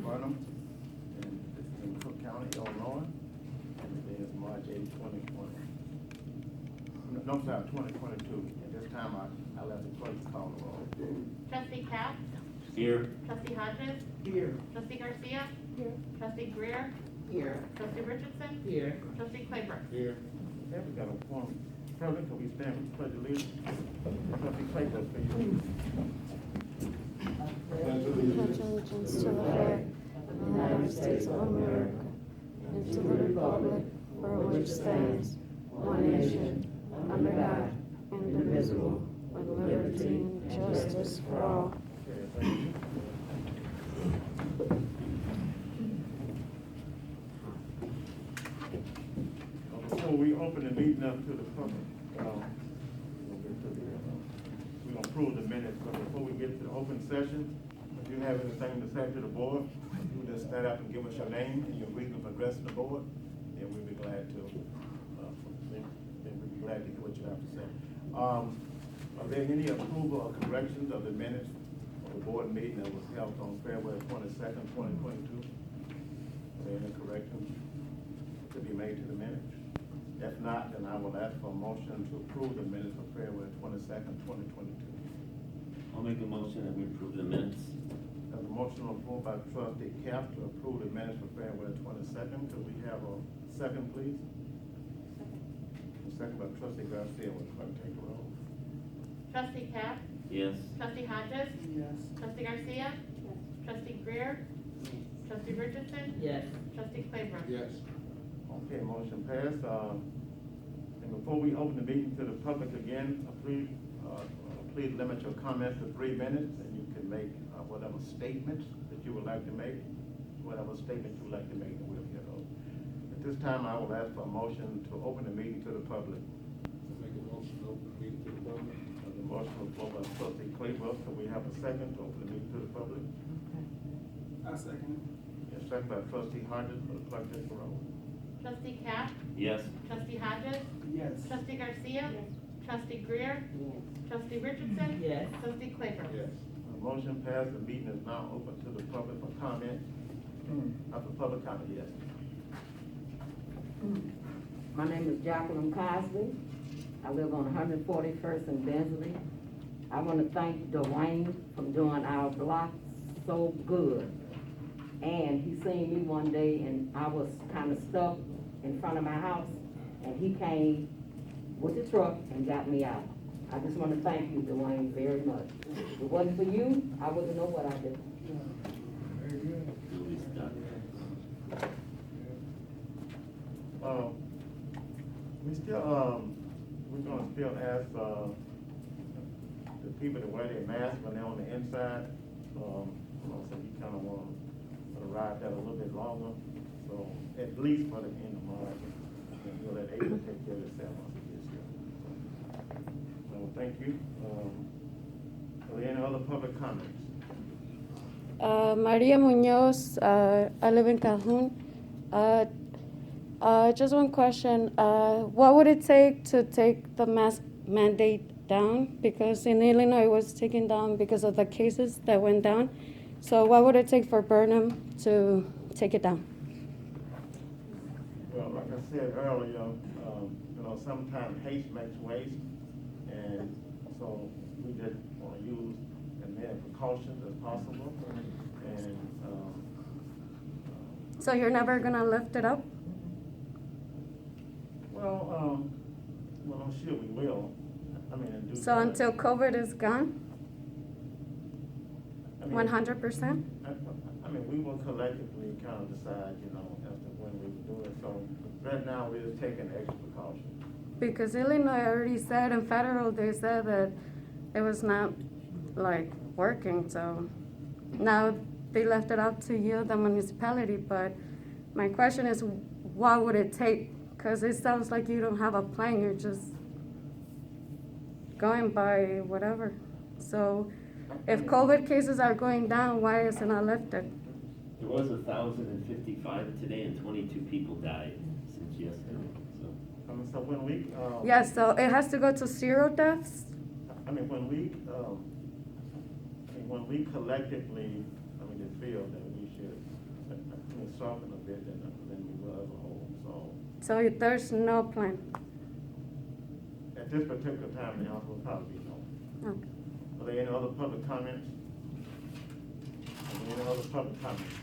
Burnham, and it's in Cook County, Illinois. And today is March 8, 2020. No, I'm sorry, 2022. At this time, I let the clerk call the roll. Trustee Cap? Here. Trustee Hodges? Here. Trustee Garcia? Here. Trustee Greer? Here. Trustee Richardson? Here. Trustee Claybrook? Here. Okay, we got a form. President, can we stand with the pledge of allegiance? Trustee Claybrook, please. Pledge allegiance to the flag of the United States of America and to the republic for which stands one nation, under God, indivisible, with liberty and justice for all. Okay, thank you. Before we open the meeting up to the public, we're gonna approve the minutes, but before we get to the open session, if you have anything to say to the board, you just stand up and give us your name and your reason for addressing the board, and we'll be glad to, hear what you have to say. Are there any approval or corrections of the minutes of the board meeting that was held on February 22nd, 2022? Are there any corrections to be made to the minutes? If not, then I will ask for a motion to approve the minutes of February 22nd, 2022. I'll make a motion that we approve the minutes. There's a motion on the floor by Trustee Cap to approve the minutes for February 22nd. Could we have a second, please? A second by Trustee Garcia. Will the clerk take the roll? Trustee Cap? Yes. Trustee Hodges? Yes. Trustee Garcia? Trustee Greer? Trustee Richardson? Yes. Trustee Claybrook? Yes. Okay, motion passed. And before we open the meeting to the public again, please limit your comments to 3 minutes, and you can make whatever statements that you would like to make, whatever statements you would like to make, and we'll hear those. At this time, I will ask for a motion to open the meeting to the public. Make a motion to open the meeting to the public. The motion on the floor by Trustee Claybrook. Can we have a second to open the meeting to the public? I second it. Yes, second by Trustee Hodges. Will the clerk take the roll? Trustee Cap? Yes. Trustee Hodges? Yes. Trustee Garcia? Trustee Greer? Trustee Richardson? Yes. Trustee Claybrook? Yes. The motion passed. The meeting is now open to the public for comment. After public comment, yes. My name is Jacqueline Cosby. I live on 141st and Bensley. I want to thank Dwayne for doing our block so good. And he seen me one day and I was kind of stuck in front of my house, and he came with the truck and got me out. I just want to thank you, Dwayne, very much. If it wasn't for you, I wouldn't know what I did. Very good. Julie's done. We're gonna still ask, the people to wear their masks when they're on the inside. So you kinda wanna ride that a little bit longer, so at least for the end of March, and you'll let April take care of itself once it gets here. So, thank you. Are there any other public comments? Maria Munoz, I live in Calhoun. Just one question. What would it take to take the mask mandate down? Because in Illinois it was taken down because of the cases that went down. So what would it take for Burnham to take it down? Well, like I said earlier, sometimes haste makes waste, and so we just want to use as many precautions as possible. And So you're never gonna lift it up? well, I'm sure we will. I mean, in due So time. until COVID is gone, I mean, 100%? I mean, we will collectively kind of decide, as to when we will do it. So right now, we're just taking extra precautions. Because Illinois already said, and federal, they said that it was not like working, so now they left it up to you, the municipality, but my question is, what would it take? Because it sounds like you don't have a plan, you're just going by whatever. So if COVID cases are going down, why is it not lifted? There was 1,055 today, and 22 people died since yesterday. So when we, Yes, so it has to go to 0 deaths? I mean, when we collectively, just feel that we should soften a bit than we will as a whole, so. So there's no plan? At this particular time, the answer will probably be no. Okay. Are there any other public comments? Are there any other public comments?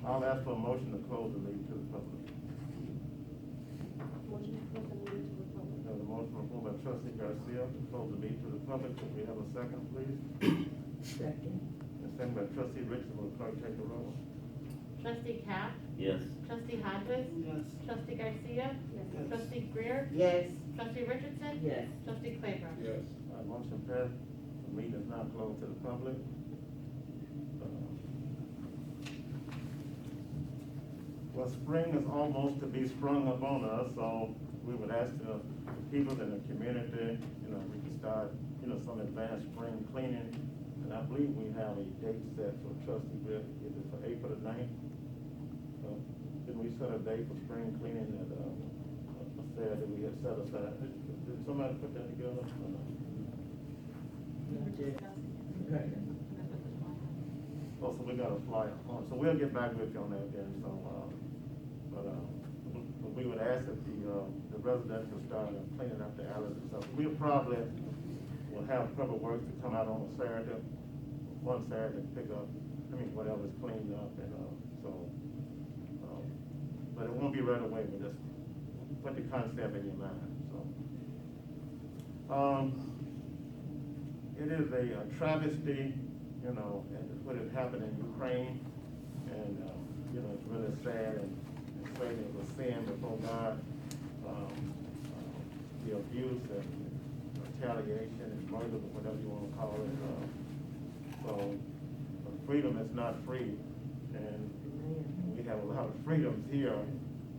I'll ask for a motion to close the meeting to the public. There's a motion on the floor by trustee Garcia to close the meeting to the public. Could we have a second, please? Second. And second by trustee Richardson. Will the clerk take the roll? Trustee Cap? Yes. Trustee Hodges? Yes. Trustee Garcia? Yes. Trustee Greer? Yes. Trustee Richardson? Yes. Trustee Claybrook? Yes. Motion passed. The meeting is now closed to the public. Well, spring is almost to be sprung upon us, so we would ask the people in the community, we can start, some advanced spring cleaning. And I believe we have a date set for trustee Griff. Is it for April the 9th? Did we set a date for spring cleaning that, that we had set aside? Did somebody put that together? Oh, so we got a flyer on, so we'll get back with you on that then, so, but we would ask that the residents will start cleaning up the alleys and stuff. We'll probably will have public works to come out on a Saturday, one Saturday to pick up, whatever's cleaned up and, but it won't be right away, but just put the concept in your mind, so. It is a travesty, and what had happened in Ukraine, and, it's really sad and certainly it was sin before God. The abuse and retaliation and murder, whatever you want to call it. So freedom is not free, and we have a lot of freedoms here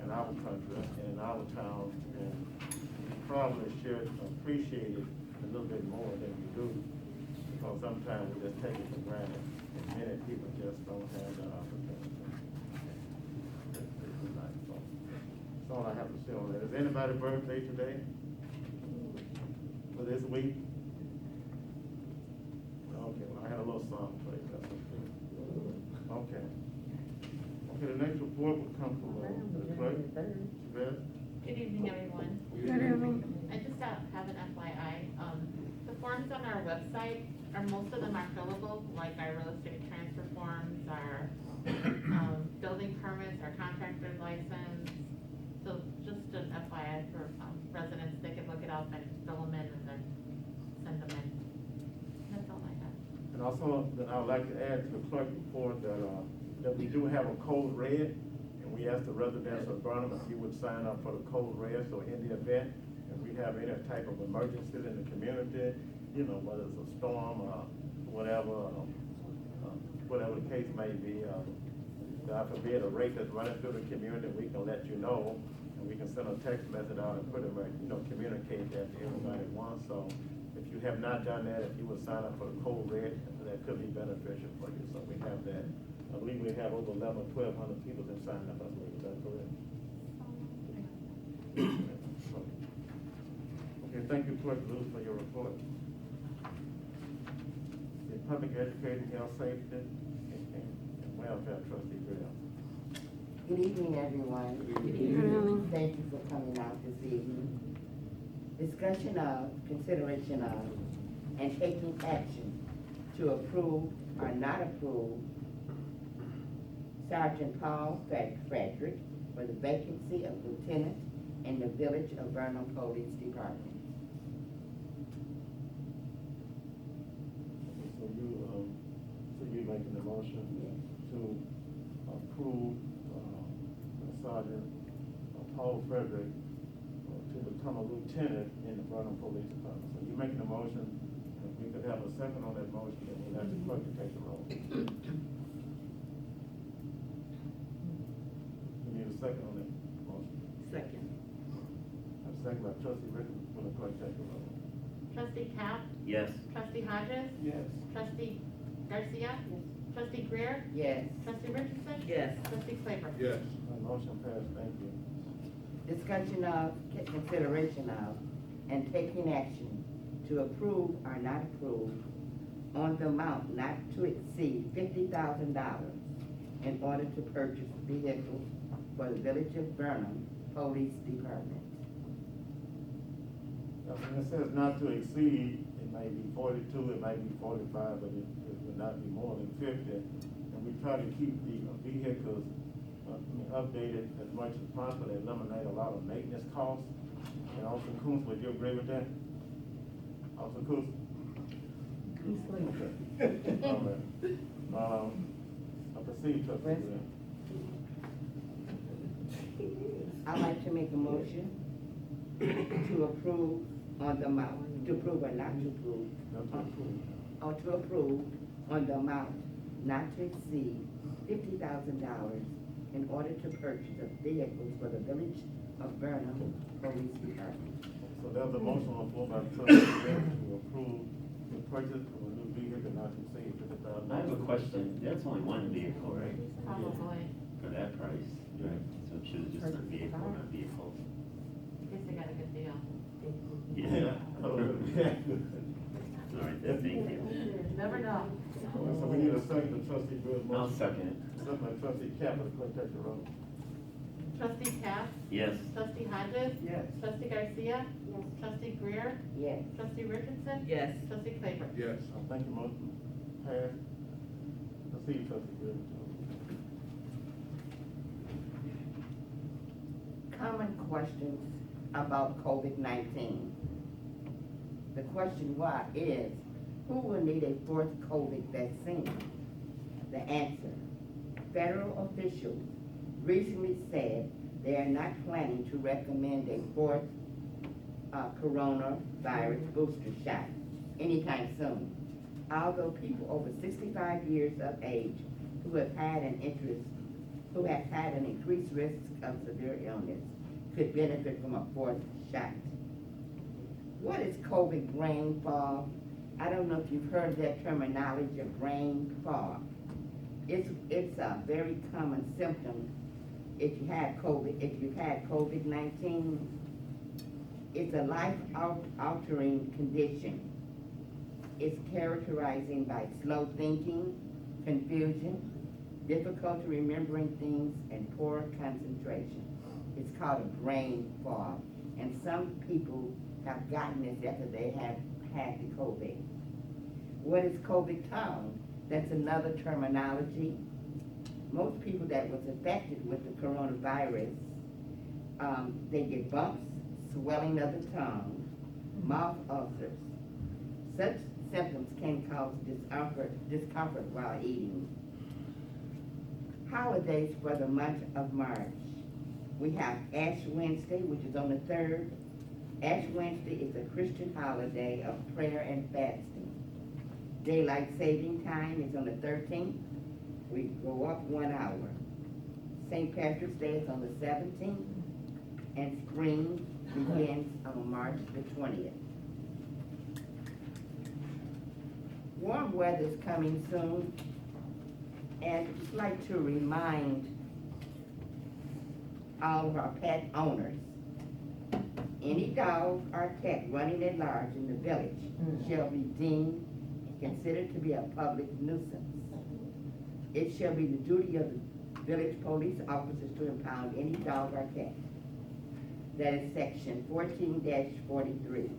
in our country and in our town, and we probably should appreciate it a little bit more than we do, because sometimes we just take it for granted, and many people just don't have that opportunity. That's all I have to say on that. Is anybody's birthday today? For this week? Okay, well, I had a little song for you. That's okay. Okay, the next report will come from the clerk. Yes? Good evening, everyone. Good evening. I just have an FYI. The forms on our website, most of them are fillable, like our real estate transfer forms, our building permits, our contractor's license. So just an FYI for residents, they can look it up and fill them in and then send them in. That's all I have. And also, then I'd like to add to the clerk report that we do have a code red, and we asked the residents of Burnham if you would sign up for the code red, so in the event, if we have any type of emergency in the community, whether it's a storm or whatever, whatever the case may be, God forbid, a rate that's running through the community, we can let you know, and we can send a text message out and pretty much, communicate that to everybody at once. So if you have not done that, if you would sign up for the code red, that could be beneficial for you. So we have that. I believe we have over 1,100 to 1,200 people that signed up. I believe, is that correct? Okay, thank you, Clerk Lewis, for your report. The public education, health, safety, and welfare trustee Graham. Good evening, everyone. Good evening. Thank you for coming out this evening. Discussion of, consideration of, and taking action to approve or not approve Sergeant Paul Frederick for the vacancy of lieutenant in the Village of Burnham Police Department. So you making the motion to approve Sergeant Paul Frederick to become a lieutenant in the Burnham Police Department. So you're making a motion. If we could have a second on that motion, then we'll have the clerk to take the roll. We need a second on that motion. Second. A second by trustee Richard. Will the clerk take the roll? Trustee Cap? Yes. Trustee Hodges? Yes. Trustee Garcia? Trustee Greer? Yes. Trustee Richardson? Yes. Trustee Claybrook? Yes. Motion passed. Thank you. Discussion of, consideration of, and taking action to approve or not approve on the amount not to exceed $50,000 in order to purchase vehicles for the Village of Burnham Police Department. When it says not to exceed, it may be 42, it may be 45, but it would not be more than 50. And we try to keep the vehicles updated as much as possible, eliminate a lot of maintenance costs. And Officer Coons, would you agree with that? Officer Coons? All right. I proceed, Trustee Graham. I'd like to make a motion to approve on the amount, to approve or not to approve, or to approve on the amount not to exceed $50,000 in order to purchase of vehicles for the Village of Burnham Police Department. So there's a motion on the floor by Trustee Graham to approve the purchase of a new vehicle not to exceed $50,000. I have a question. That's only one vehicle, right? Probably. For that price, right? So it should have just been vehicle, not vehicles. Guess they got a good deal. Yeah. Oh, All right, then, thank you. Never know. So we need a second to Trustee Graham's I'll motion. second it. Second by Trustee Capper, clerk take the roll. Trustee Cap? Yes. Trustee Hodges? Yes. Trustee Garcia? Trustee Greer? Yes. Trustee Richardson? Yes. Trustee Claybrook? Yes. Thank you, motion passed. Proceed, Trustee Graham. Common questions about COVID-19. The question why is, who will need a fourth COVID vaccine? The answer, federal officials recently said they are not planning to recommend a fourth coronavirus booster shot anytime soon. Although people over 65 years of age who have had an increased risk of severe illness could benefit from a fourth shot. What is COVID brain fog? I don't know if you've heard that terminology of brain fog. It's a very common symptom if you had COVID. If you've had COVID-19, it's a life-altering condition. It's characterizing by slow thinking, confusion, difficulty remembering things, and poor concentration. It's called a brain fog, and some people have gotten this after they have had the COVID. What is COVID tongue? That's another terminology. Most people that was affected with the coronavirus, they get bumps, swelling of the tongue, mouth ulcers. Such symptoms can cause discomfort while eating. Holidays for the month of March. We have Ash Wednesday, which is on the 3rd. Ash Wednesday is a Christian holiday of prayer and fasting. Daylight saving time is on the 13th. We go up 1 hour. St. Patrick's Day is on the 17th. And spring begins on March the 20th. Warm weather is coming soon, and I'd just like to remind all of our pet owners, any dog or cat running at large in the village shall be deemed and considered to be a public nuisance. It shall be the duty of the village police officers to impound any dog or cat. That is section 14-43.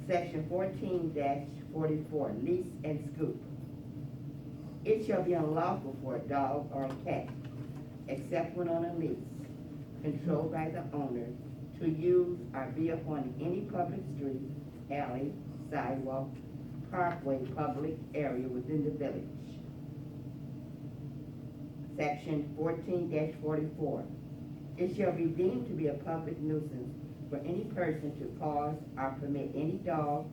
Section 14-44, lease and scoop. It shall be unlawful for a dog or a cat, except when on a lease, controlled by the owner, to use or be upon any public street, alley, sidewalk, parkway, public area within the village. Section 14-44. It shall be deemed to be a public nuisance for any person to cause or permit any dog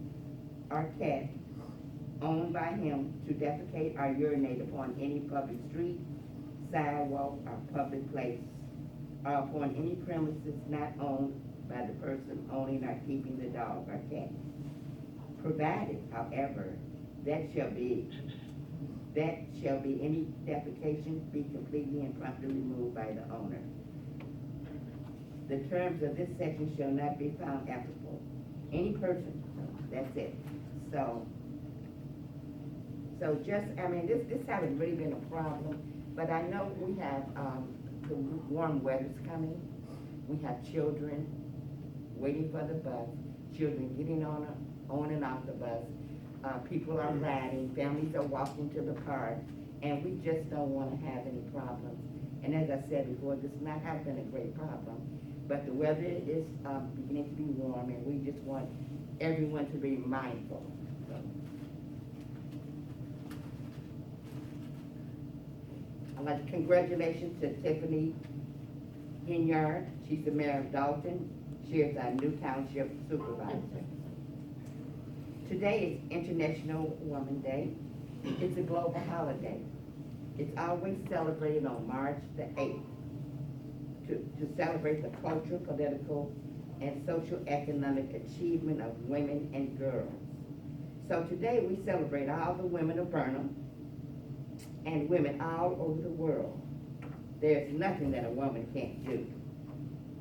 or cat owned by him to defecate or urinate upon any public street, sidewalk, or public place, or upon any premises not owned by the person owning or keeping the dog or cat. Provided, however, that shall be any defecation be completely and promptly removed by the owner. The terms of this section shall not be found applicable. Any person, that's it. So, So just, I mean, this hasn't really been a problem, but I know we have, the warm weather's coming. We have children waiting for the bus, children getting on and off the bus. People are riding, families are walking to the park, and we just don't wanna have any problems. And as I said before, this has been a great problem, but the weather is, beginning to be warm, and we just want everyone to be mindful. I'd like to congratulations to Tiffany Ginyard. She's the mayor of Dalton. She is our new township supervisor. Today is International Women's Day. It's a global holiday. It's always celebrated on March the 8th to celebrate the cultural, political, and social economic achievement of women and girls. So today we celebrate all the women of Burnham and women all over the world. There's nothing that a woman can't do.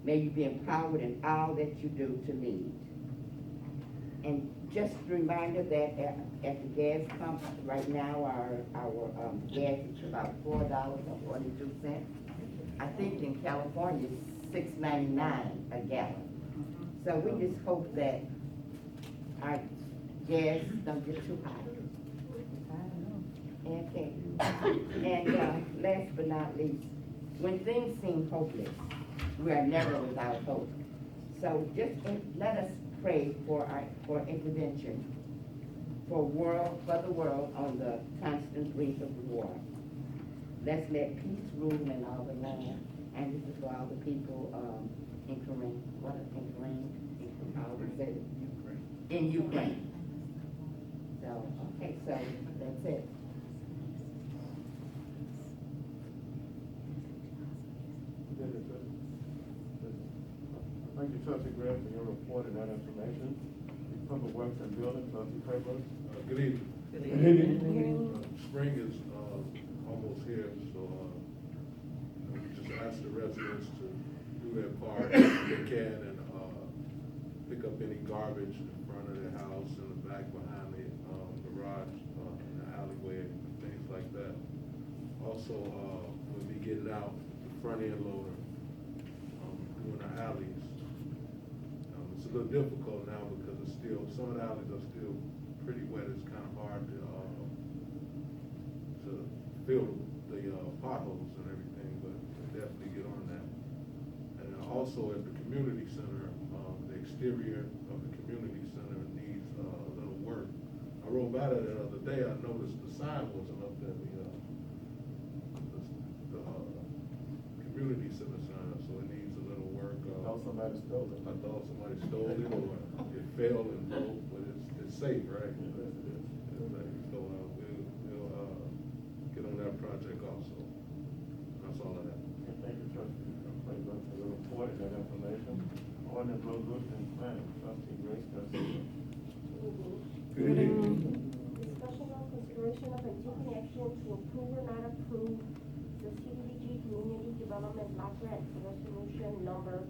May you be empowered in all that you do to lead. And just a reminder that at the gas pump right now, our gas is about $4.42. I think in California it's $6.99 a gallon. So we just hope that our gas don't get too high. Okay. And last but not least, when things seem hopeless, we are never without hope. So just let us pray for intervention for the world on the constant brink of war. Let's let peace rule in all the land, and this is for all the people in Ukraine. How do you say it? In Ukraine. So okay, so that's it. Thank you, Trustee Graham, for your report and that information. The Public Works and Buildings, Trustee Claybrook. Good evening. Good evening. Spring is almost here, so we just ask the residents to do their part if they can and pick up any garbage in front of their house, in the back, behind the garage, in the alleyway, things like that. Also, we'll be getting out the front end loader, doing the alleys. It's a little difficult now because it's still, some of the alleys are still pretty wet. It's kind of hard to fill the potholes and everything, but we'll definitely get on that. And also at the community center, the exterior of the community center needs a little work. I rode by there the other day. I noticed the sign wasn't up there, the community center sign, so it needs a little work. I thought somebody stole it. I thought somebody stole it or it fell and broke, but it's safe, right? Yes, it is. It's safe. So we'll get on that project also. That's all I have. Okay, thank you, Trustee Claybrook, for your report and that information. Ordinance resolution and planning, Trustee Grace Garcia. Good evening. Discussion on consideration of and taking action to approve or not approve the CDBG Community Development Block Grant Resolution number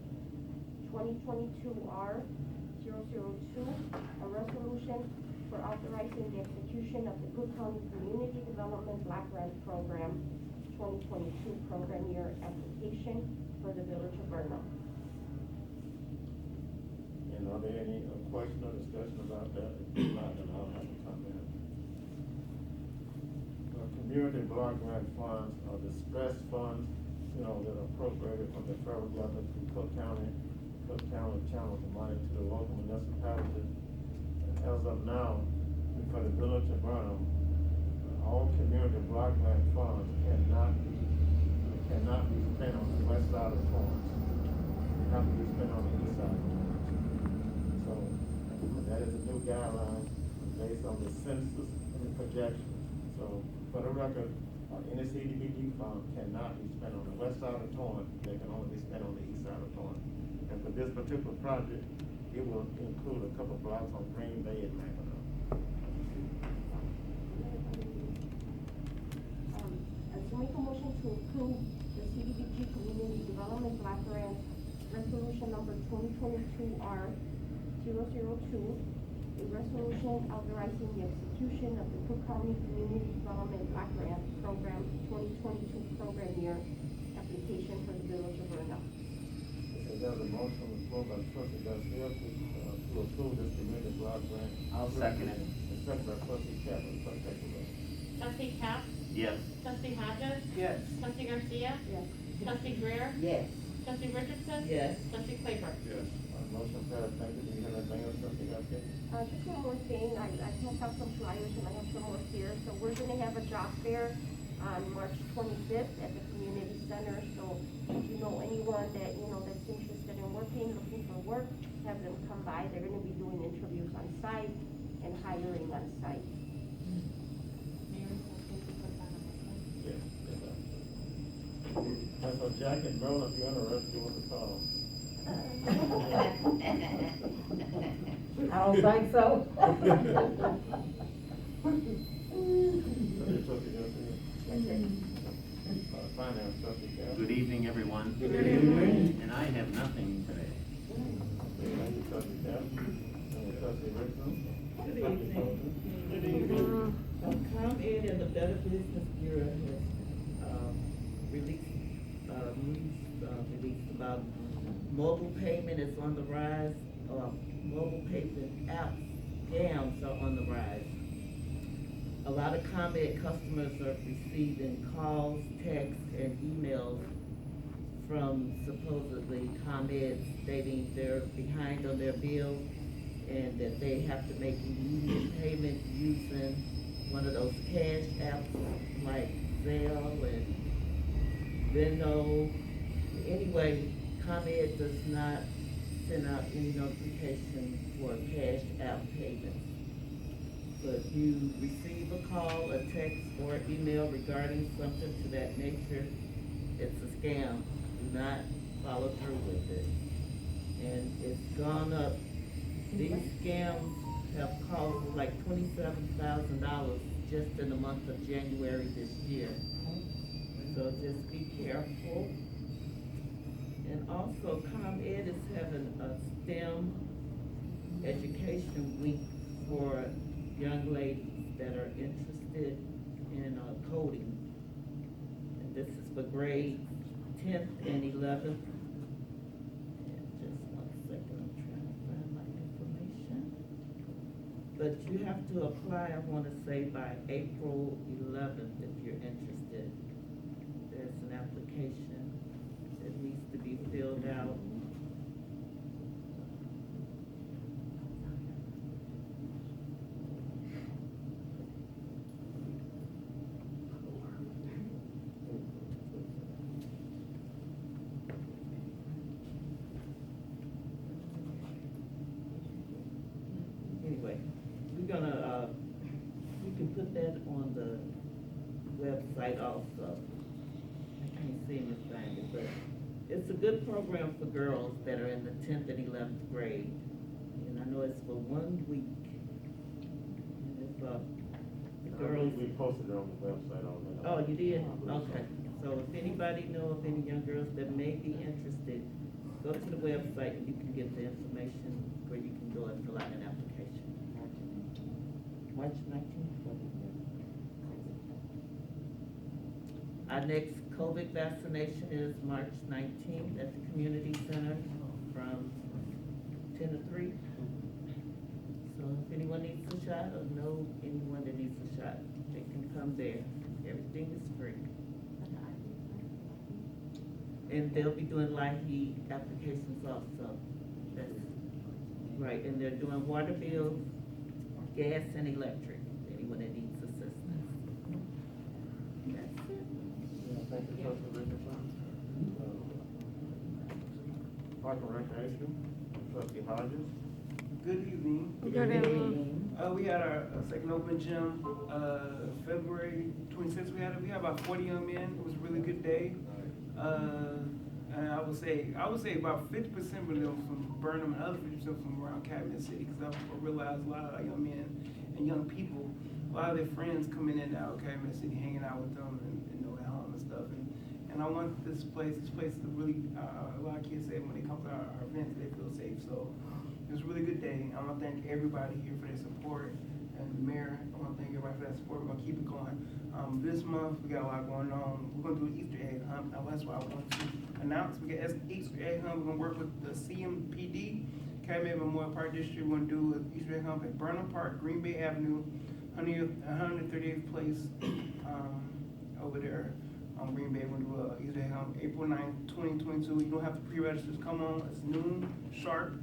2022 R-002, a resolution for authorizing the execution of the Cook County Community Development Block Grant Program 2022 program year application for the Village of Burnham. And are there any questions or discussion about that? If not, then I'll have a comment. Community block grant funds are the stress funds, that are appropriated from the federal government to Cook County. Cook County channels the money to the local municipalities. And as of now, for the Village of Burnham, all community block grant funds cannot be spent on the west side of the forest. They have to be spent on the east side of the forest. So that is a new guideline based on the census and projections. So for the record, any CDBG fund cannot be spent on the west side of Torrance. They can only be spent on the east side of Torrance. And for this particular project, it will include a couple blocks on Green Bay and Mackinac. To make a motion to approve the CDBG Community Development Block Grant Resolution number 2022 R-002, a a resolution authorizing the execution of the Cook County Community Development Block Grant Program 2022 program year application for the village of Burnham. Okay, there's a motion on the floor by trustee Garcia to approve this community block grant. I'll second it. And second by trustee Chapman, clerk take the roll. Trustee Cap? Yes. Trustee Hodges? Yes. Trustee Garcia? Yes. Trustee Greer? Yes. Trustee Richardson? Yes. Trustee Claybrook? Yes. Motion passed, thank you. Do you have anything else, trustee Garcia? Just one more thing, I sent out some flyers and I have some more here. So we're gonna have a job fair on March 25th at the community center. So if you know anyone that, that's interested in working, looking for work, have them come by. They're gonna be doing interviews on site and hiring on site. Mayor, can you put that on the list? Yes. And so Jack and Burnham, if you're interested, you want to call. I don't think so. Trustee Garcia? Finance trustee Cap? Good evening, everyone. Good evening. And I have nothing today. Thank you, trustee Cap. And trustee Richardson? Good evening. Good evening. ComEd and the Better Business Bureau has released news about mobile payment is on the rise, mobile payment apps, scams are on the rise. A lot of ComEd customers are receiving calls, texts, and emails from supposedly ComEd stating they're behind on their bills and that they have to make immediate payment using one of those cash apps like Zelle and Venmo. Anyway, ComEd does not send out any notification for cash app payments. So if you receive a call, a text, or email regarding something to that nature, it's a scam. Do not follow through with it. And it's gone up. These scams have cost like $27,000 just in the month of January this year. So just be careful. And also, ComEd is having a STEM education week for young ladies that are interested in coding. And this is for grades 10th and 11th. And just one second, I'm trying to find my information. But you have to apply, I want to say, by April 11th if you're interested. There's an application that needs to be filled out. Anyway, we're gonna, we can put that on the website also. I can't see anything, but it's a good program for girls that are in the 10th and 11th grade. And I know it's for 1 week. And if, the girls. We posted it on the website already. Oh, you did? Okay. So if anybody know of any young girls that may be interested, go to the website and you can get the information where you can go and fill out an application. March 19th. Our next COVID vaccination is March 19th at the community center from 10 to 3. So if anyone needs a shot or know anyone that needs a shot, they can come there. Everything is free. And they'll be doing LIHEAP applications also. That's right, and they're doing water bills, gas and electric, anyone that needs assistance. That's it. Yeah, thank you, trustee Richardson. Park and Recreation, trustee Hodges. Good evening. Good evening. We had our second open gym, February 26th. We had about 40 young men. It was a really good day. And I would say about 50% of them from Burnham and other 50% from around Cabinet City, because I realized a lot of our young men and young people, a lot of their friends coming in now, Cabinet City, hanging out with them and at home and stuff. And I want this place to really, a lot of kids say when they come to our events, they feel safe. So It was a really good day. I wanna thank everybody here for their support, and the mayor, I wanna thank everybody for that support. We're gonna keep it going. This month, we got a lot going on. We're gonna do an Easter egg hunt. That's why I wanted to announce, we got Easter egg hunt. We're gonna work with the CMPD, Calumet Memorial Park District. We're gonna do an Easter egg hunt at Burnham Park, Green Bay Avenue, 138th place, over there on Green Bay. We're gonna do a Easter egg hunt April 9th, 2022. You don't have to pre-register, just come on. It's noon sharp,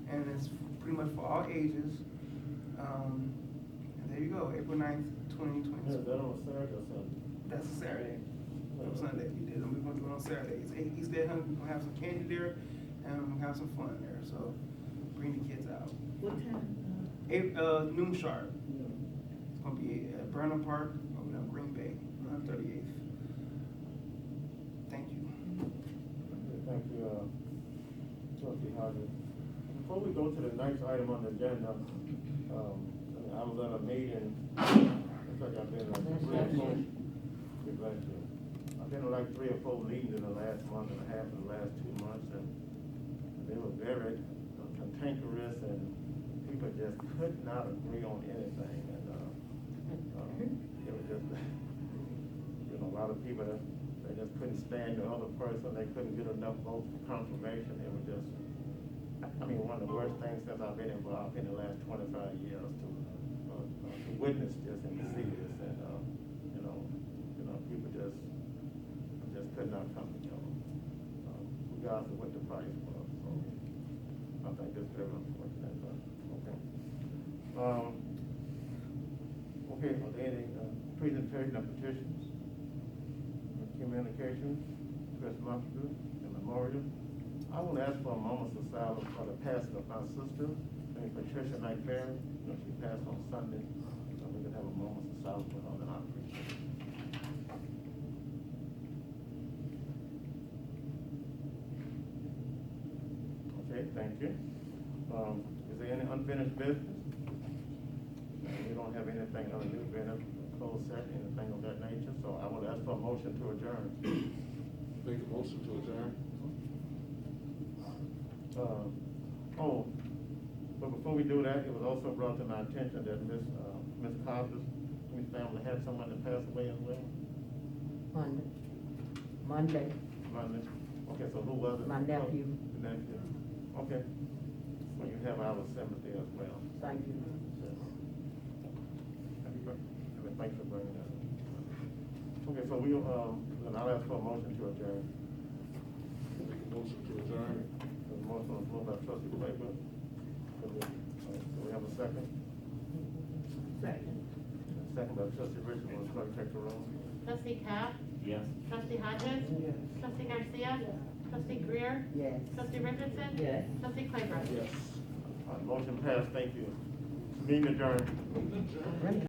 and it's pretty much for all ages. And there you go, April 9th, 2022. Is that on Saturday or Sunday? That's a Saturday. On Sunday we did, and we're gonna do it on Saturday. It's Easter egg hunt. We're gonna have some candy there, and we're gonna have some fun there. So bring the kids out. What time? Noon sharp. It's gonna be at Burnham Park over there in Green Bay, 138th. Thank you. Thank you, Trustee Hodges. Before we go to the next item on the agenda, I was at a meeting, looks like I've been like 3 or 4. I've been to like 3 or 4 meetings in the last month and a half, in the last 2 months, and they were very cantankerous, and people just could not agree on anything, and it was just, a lot of people, they just couldn't stand the other person, they couldn't get enough votes for confirmation. It was just, one of the worst things since I've been involved in the last 25 years to witness this and to see this, and people just could not come together, regardless of what the price was. So I think that's very unfortunate. But okay. Okay. Are there any presentation of petitions, communications, Chris Mustard, and memorial? I want to ask for a moment of silence for the passing of my sister, Patricia Knight Perry. She passed on Sunday, so we can have a moment of silence for her, and I appreciate it. Okay, thank you. Is there any unfinished business? We don't have anything on new business, closed session, anything of that nature, so I will ask for a motion to adjourn. Make a motion to adjourn. But before we do that, it was also brought to my attention that Miss Cosby's family had someone that passed away as well. Monday. Okay, so who was it? My nephew. The nephew. Okay. So you have our sympathy as well. Thank you. Thanks for bringing that up. Okay, so we'll, then I'll ask for a motion to adjourn. Make a motion to adjourn. There's a motion on the floor by Trustee Claybrook. Do we have a second? Second. Second by Trustee Richard. Will the clerk take the roll? Trustee Cap? Yes. Trustee Hodges? Yes. Trustee Garcia? Trustee Greer? Yes. Trustee Richardson? Yes. Trustee Claybrook? Yes. Motion passed. Thank you. Meeting adjourned.